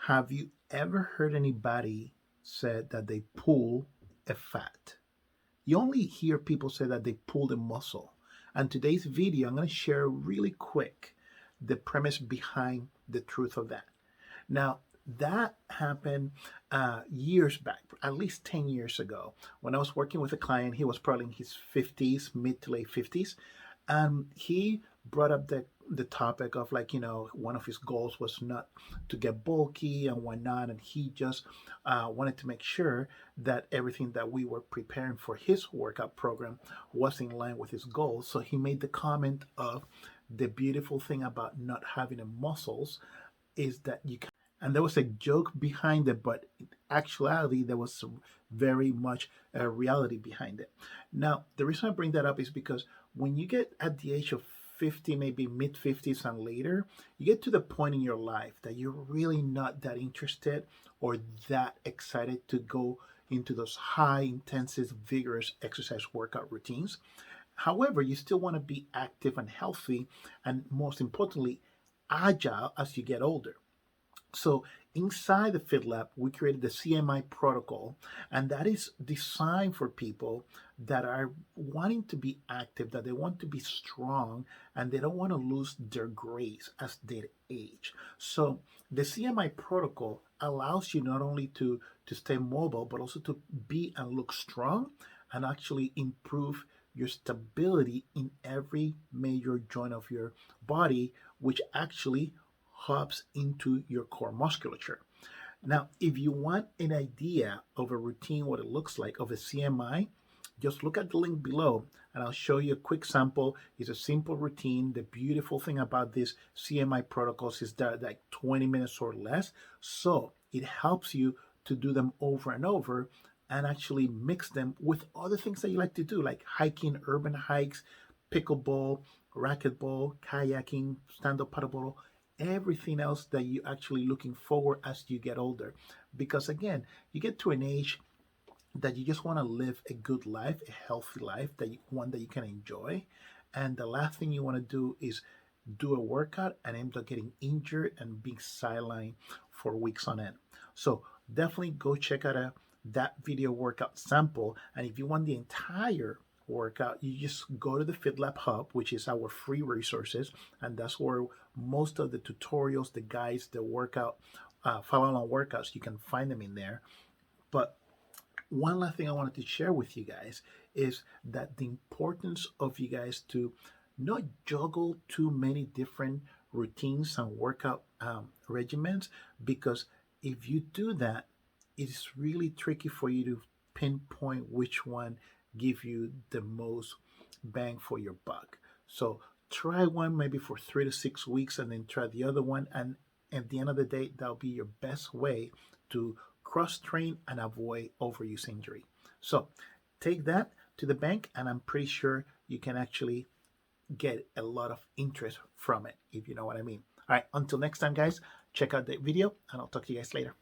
Have you ever heard anybody said that they pull a fat? You only hear people say that they pull the muscle. And today's video, I'm going to share really quick the premise behind the truth of that. Now, that happened years back, at least 10 years ago, when I was working with a client. He was probably in his 50s, mid to late 50s. He brought up the topic of, like, one of his goals was not to get bulky and whatnot. And he just wanted to make sure that everything that we were preparing for his workout program was in line with his goals. So he made the comment of the beautiful thing about not having the muscles is that you can. And there was a joke behind it, but in actuality, there was some very much reality behind it. Now, the reason I bring that up is because when you get at the age of 50, maybe mid 50s and later, you get to the point in your life that you're really not that interested or that excited to go into those high, intensive, vigorous exercise workout routines. However, you still want to be active and healthy, and most importantly, agile as you get older. So inside the Fitlab, we created the C.M.I protocol, and that is designed for people that are wanting to be active, that they want to be strong, and they don't want to lose their grace as they age. So the C.M.I protocol allows you not only to stay mobile, but also to be and look strong and actually improve your stability in every major joint of your body, which actually hubs into your core musculature. Now, if you want an idea of a routine, what it looks like of a C.M.I, just look at the link below and I'll show you a quick sample. It's a simple routine. The beautiful thing about this C.M.I protocols is that like 20 minutes or less. So it helps you to do them over and over and actually mix them with other things that you like to do, like hiking, urban hikes, pickleball, racquetball, kayaking, stand-up paddleball, everything else that you actually looking forward as you get older. Because again, you get to an age that you just want to live a good life, a healthy life, one that you can enjoy. And the last thing you want to do is do a workout and end up getting injured and being sidelined for weeks on end. So definitely go check out that video workout sample. And if you want the entire workout, you just go to the Fitlab Hub, which is our free resources, and that's where most of the tutorials, the guides, the workout, follow-along workouts, you can find them in there. But one last thing I wanted to share with you guys is that the importance of you guys to not juggle too many different routines and workout regimens, because if you do that, it's really tricky for you to pinpoint which one give you the most bang for your buck. So try one maybe for 3 to 6 weeks and then try the other one. And at the end of the day, that'll be your best way to cross train and avoid overuse injury. So take that to the bank, and I'm pretty sure you can actually get a lot of interest from it, if you know what I mean. All right, until next time, guys, check out the video, and I'll talk to you guys later.